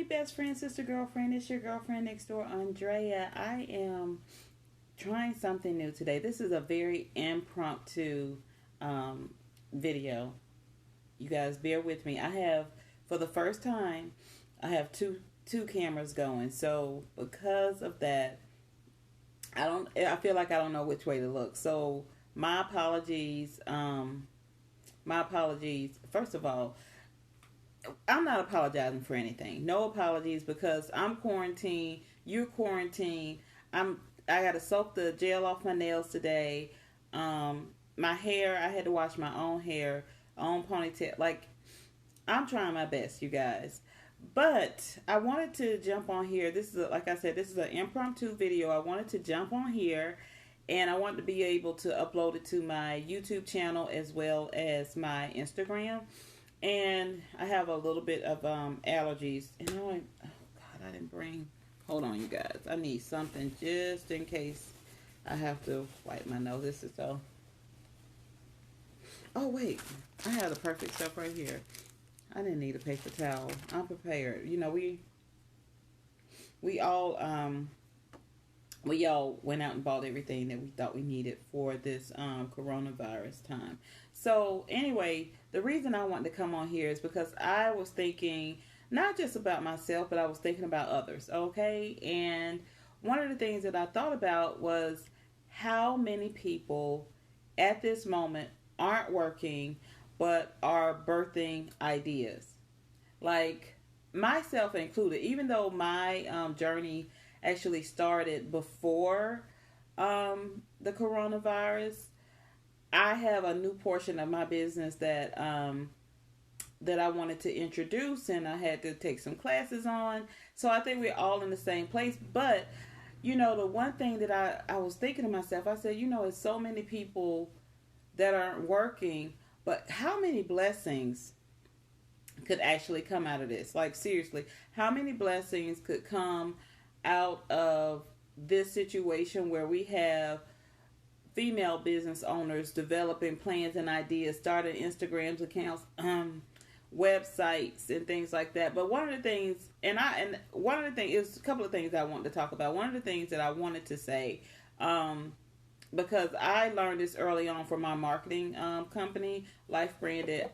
best friend, sister, girlfriend. It's your girlfriend next door, Andrea. I am trying something new today. This is a very impromptu video. You guys bear with me. I have, for the first time, I have two cameras going. So because of that, I feel like I don't know which way to look. So my apologies. My apologies. First of all, I'm not apologizing for anything. No apologies because I'm quarantined. You're quarantined. I got to soak the gel off my nails today. My hair, I had to wash my own hair, own ponytail. Like, I'm trying my best, you guys. But I wanted to jump on here. This is, like I said, this is an impromptu video. I wanted to jump on here, and I wanted to be able to upload it to my YouTube channel as well as my Instagram. And I have a little bit of allergies. And oh God, I didn't bring. Hold on, you guys. I need something just in case I have to wipe my nose. This is so. Oh wait, I have the perfect stuff right here. I didn't need a paper towel. I'm prepared. You know, we all went out and bought everything that we thought we needed for this coronavirus time. So anyway, the reason I wanted to come on here is because I was thinking not just about myself, but I was thinking about others. Okay, and one of the things that I thought about was how many people at this moment aren't working but are birthing ideas, like myself included. Even though my journey actually started before the coronavirus, I have a new portion of my business that that I wanted to introduce, and I had to take some classes on. So I think we're all in the same place. But you know, the one thing that I was thinking to myself, I said, you know, it's so many people that aren't working, but how many blessings could actually come out of this? Like, seriously, how many blessings could come out of this situation where we have female business owners developing plans and ideas, starting Instagrams accounts, websites and things like that. But one of the things, one of the things is a couple of things I wanted to talk about. One of the things that I wanted to say, because I learned this early on from my marketing company, Life Branded.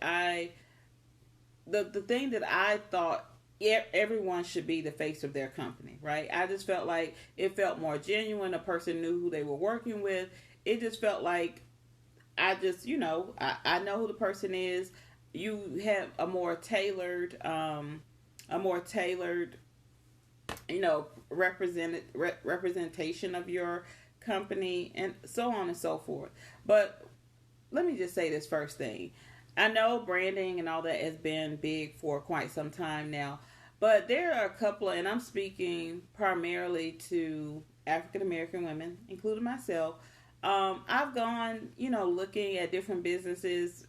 The thing that I thought everyone should be the face of their company, right? I just felt like it felt more genuine. A person knew who they were working with. It just felt like I just, you know, I know who the person is. You have a more tailored, you know, representation of your company and so on and so forth. But let me just say this first thing. I know branding and all that has been big for quite some time now, but there are a couple of, and I'm speaking primarily to African American women, including myself. I've gone, you know, looking at different businesses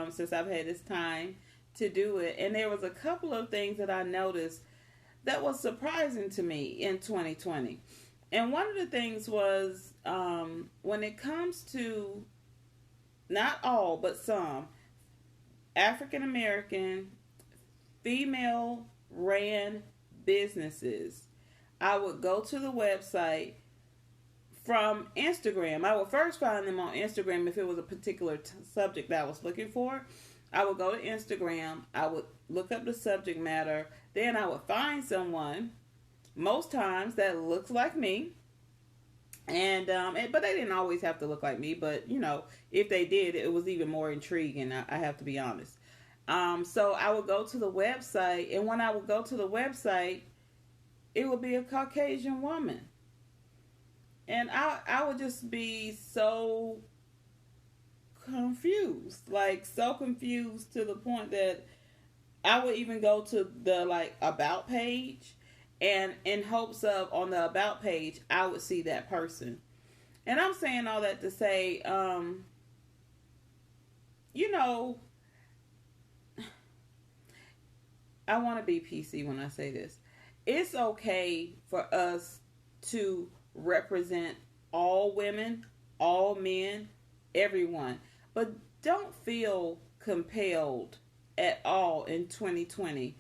since I've had this time to do it, and there was a couple of things that I noticed that was surprising to me in 2020. And one of the things was when it comes to, not all, but some African American female ran businesses, I would go to the website from Instagram. I would first find them on Instagram if it was a particular subject that I was looking for. I would go to Instagram. I would look up the subject matter. Then I would find someone, most times that looks like me. But they didn't always have to look like me. But, you know, if they did, it was even more intriguing. I have to be honest. So I would go to the website. And when I would go to the website, it would be a Caucasian woman. And I would just be so confused. Like, so confused to the point that I would even go to the, like, about page. And in hopes of, on the about page, I would see that person. And I'm saying all that to say, you know, I want to be PC when I say this. It's okay for us to represent all women, all men, everyone. But don't feel compelled at all in 2020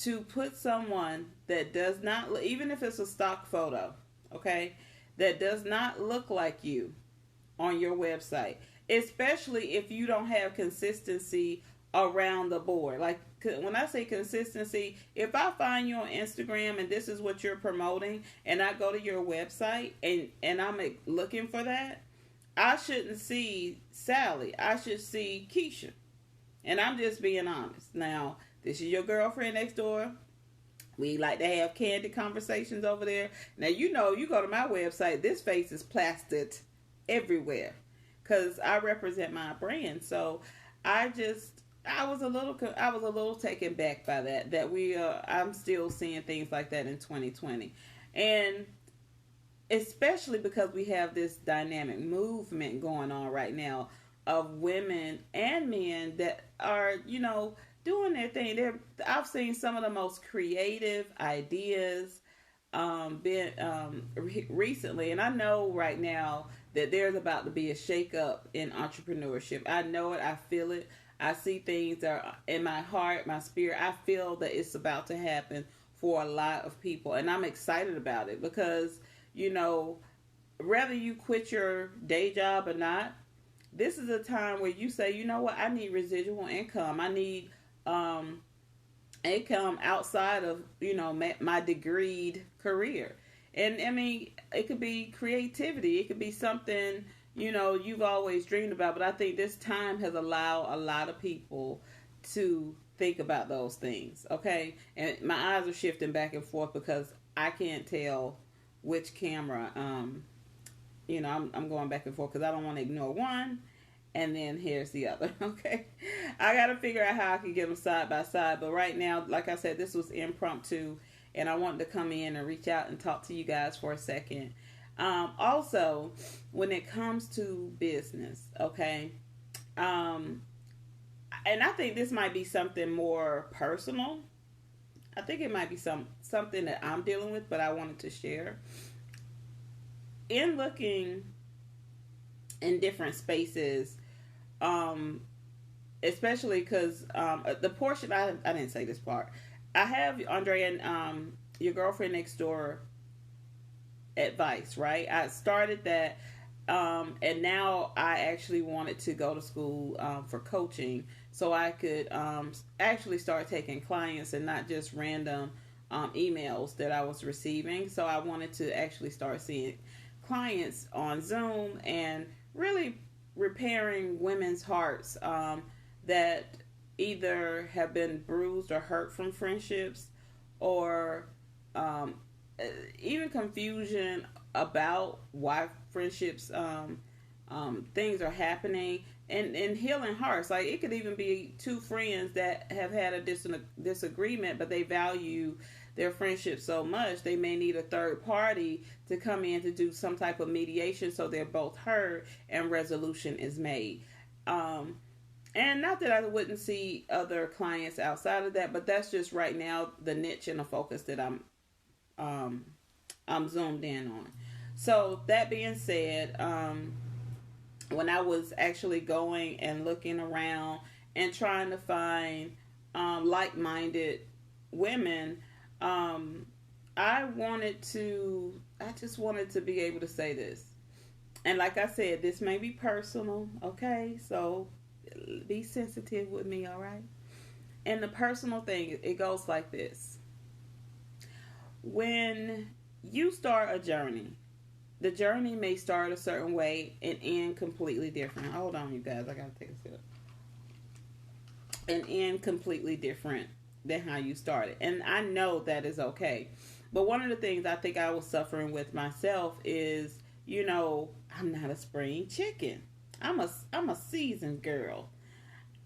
to put someone that does not, even if it's a stock photo, okay, that does not look like you on your website, especially if you don't have consistency around the board. Like when I say consistency, if I find you on Instagram and this is what you're promoting, and I go to your website and I'm looking for that, I shouldn't see Sally. I should see Keisha. And I'm just being honest. Now, this is your girlfriend next door. We like to have candid conversations over there. Now, you know, you go to my website, this face is plastered everywhere because I represent my brand. So I was a little taken back by that I'm still seeing things like that in 2020. And especially because we have this dynamic movement going on right now of women and men that are, you know, doing their thing. I've seen some of the most creative ideas recently, and I know right now that there's about to be a shakeup in entrepreneurship. I know it. I feel it. I see things that are in my heart, my spirit. I feel that it's about to happen for a lot of people, and I'm excited about it because, you know, whether you quit your day job or not, this is a time where you say, you know what, I need residual income. I need income outside of, you know, my degreed career. And I mean, it could be creativity. It could be something, you know, you've always dreamed about. But I think this time has allowed a lot of people to think about those things. Okay. And my eyes are shifting back and forth because I can't tell which camera, you know, I'm going back and forth because I don't want to ignore one. And then here's the other, okay? I got to figure out how I can get them side by side. But right now, like I said, this was impromptu. And I wanted to come in and reach out and talk to you guys for a second. Also, when it comes to business, okay? And I think this might be something more personal. I think it might be something that I'm dealing with, but I wanted to share. In looking in different spaces, especially because the portion, I didn't say this part. I have Andrea and your girlfriend next door advice, right? I started that, and now I actually wanted to go to school for coaching so I could actually start taking clients and not just random emails that I was receiving. So I wanted to actually start seeing clients on Zoom and really repairing women's hearts that either have been bruised or hurt from friendships, or even confusion about why friendships things are happening, and healing hearts. Like it could even be two friends that have had a disagreement, but they value their friendship so much they may need a third party to come in to do some type of mediation so they're both heard and resolution is made. And not that I wouldn't see other clients outside of that, but that's just right now the niche and the focus that I'm zoomed in on. So that being said, when I was actually going and looking around and trying to find like-minded women, I just wanted to be able to say this. And like I said, this may be personal, okay? So be sensitive with me, all right? And the personal thing, it goes like this. When you start a journey, the journey may start a certain way and end completely different. Hold on, you guys. I got to take a sip. And end completely different than how you started. And I know that is okay. But one of the things I think I was suffering with myself is, you know, I'm not a spring chicken. I'm a seasoned girl.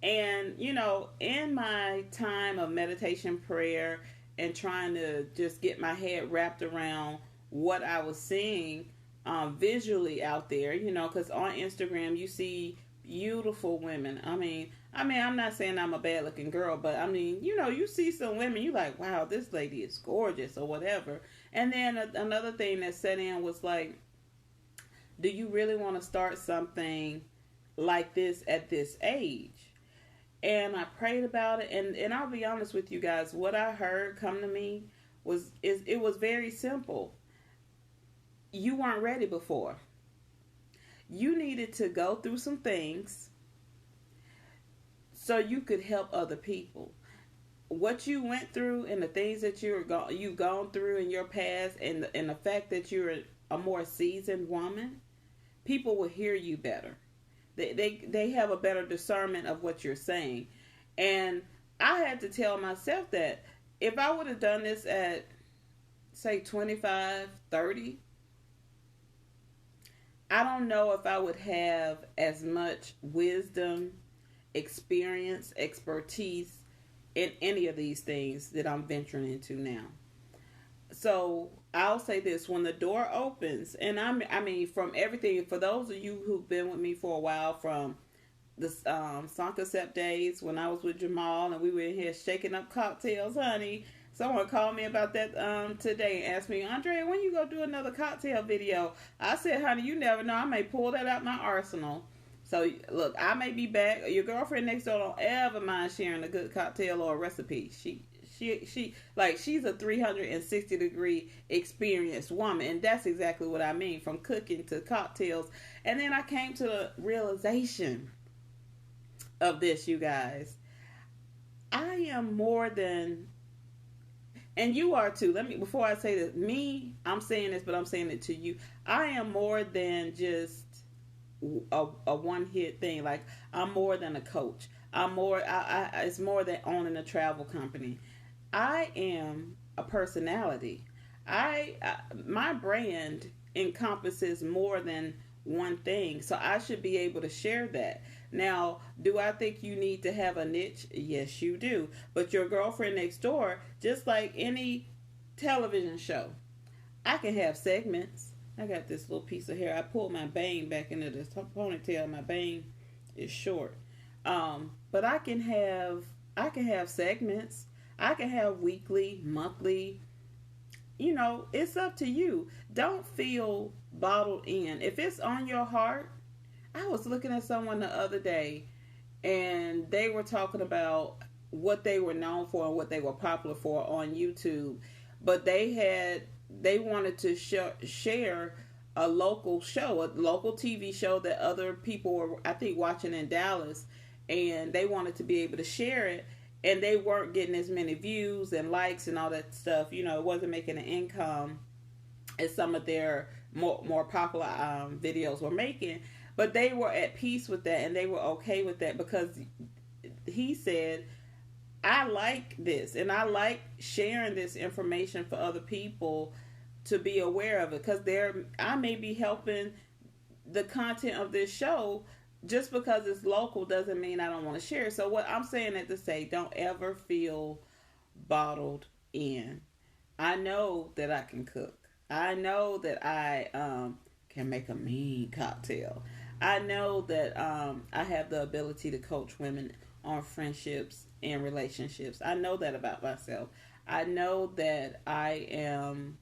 And, you know, in my time of meditation, prayer, and trying to just get my head wrapped around what I was seeing visually out there, you know, because on Instagram you see beautiful women. I mean, I'm not saying I'm a bad looking girl, but I mean, you know, you see some women, you like, wow, this lady is gorgeous or whatever. And then another thing that set in was like, do you really want to start something like this at this age? And I prayed about it, and I'll be honest with you guys, what I heard come to me it was very simple. You weren't ready before. You needed to go through some things so you could help other people. What you went through and the things that you've gone through in your past, and the fact that you're a more seasoned woman, people will hear you better. They have a better discernment of what you're saying. And I had to tell myself that if I would have done this at, say, 25, 30, I don't know if I would have as much wisdom, experience, expertise in any of these things that I'm venturing into now. So I'll say this: when the door opens, and I mean, from everything, for those of you who've been with me for a while, from the Sankasept days when I was with Jamal and we were in here shaking up cocktails, honey. Someone called me about that today and asked me, Andrea, when you go do another cocktail video? I said, honey, you never know. I may pull that out my arsenal. So, look, I may be back. Your girlfriend next door don't ever mind sharing a good cocktail or a recipe. She's a 360-degree experienced woman. And that's exactly what I mean, from cooking to cocktails. And then I came to the realization of this, you guys. I am more than... And you are too. Before I say this, I'm saying this, but I'm saying it to you. I am more than just a one-hit thing. Like, I'm more than a coach. It's more than owning a travel company. I am a personality. My brand encompasses more than one thing. So I should be able to share that. Now, do I think you need to have a niche? Yes, you do. But your girlfriend next door, just like any television show, I can have segments. I got this little piece of hair. I pulled my bang back into this ponytail. My bang is short. But I can have segments. I can have weekly, monthly. It's up to you. Don't feel bottled in. If it's on your heart, I was looking at someone the other day, and they were talking about what they were known for and what they were popular for on YouTube. But they wanted to share a local show, a local TV show that other people were, I think, watching in Dallas, and they wanted to be able to share it, and they weren't getting as many views and likes and all that stuff. It wasn't making an income as some of their more popular videos were making. But they were at peace with that, and they were okay with that, because he said, I like this, and I like sharing this information for other people to be aware of it, because I may be helping the content of this show. Just because it's local doesn't mean I don't want to share. So what I'm saying is to say, don't ever feel bottled in. I know that I can cook. I know that I can make a mean cocktail. I know that I have the ability to coach women on friendships and relationships. I know that about myself. I know that I am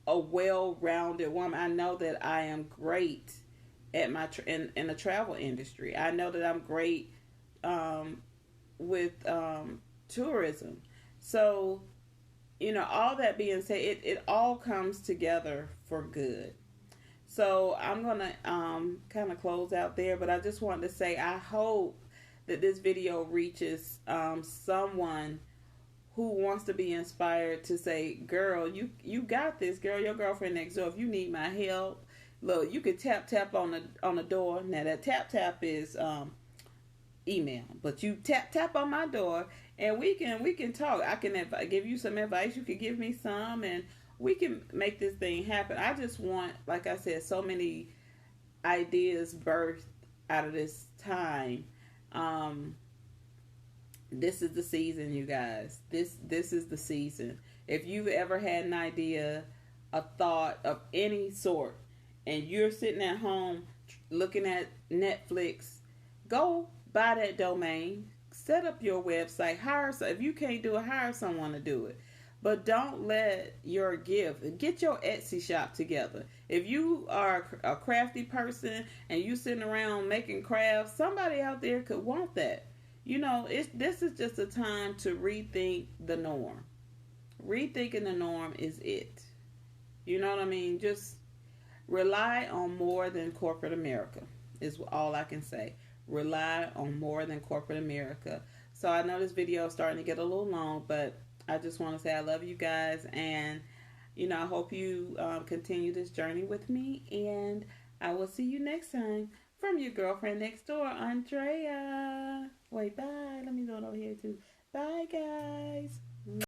a well-rounded woman. I know that I am great at in the travel industry. I know that I'm great with tourism. So, all that being said, it all comes together for good. So I'm going to kind of close out there, but I just wanted to say I hope that this video reaches someone who wants to be inspired to say, girl, you got this, girl, your girlfriend next door. If you need my help, look, you could tap on the door. Now that tap is email, but you tap on my door and we can talk. I can give you some advice. You could give me some, and we can make this thing happen. I just want, like I said, so many ideas birthed out of this time. This is the season, you guys. This is the season. If you've ever had an idea, a thought of any sort, and you're sitting at home looking at Netflix, go buy that domain, set up your website, if you can't do it, hire someone to do it. But don't let your gift, get your Etsy shop together. If you are a crafty person and you sitting around making crafts, somebody out there could want that. This is just a time to rethink the norm. Rethinking the norm is it. You know what I mean? Just rely on more than corporate America is all I can say. Rely on more than corporate America. So I know this video is starting to get a little long, but I just want to say I love you guys, and I hope you continue this journey with me, and I will see you next time. From your girlfriend next door, Andrea. Wait, bye. Let me go over here too. Bye, guys.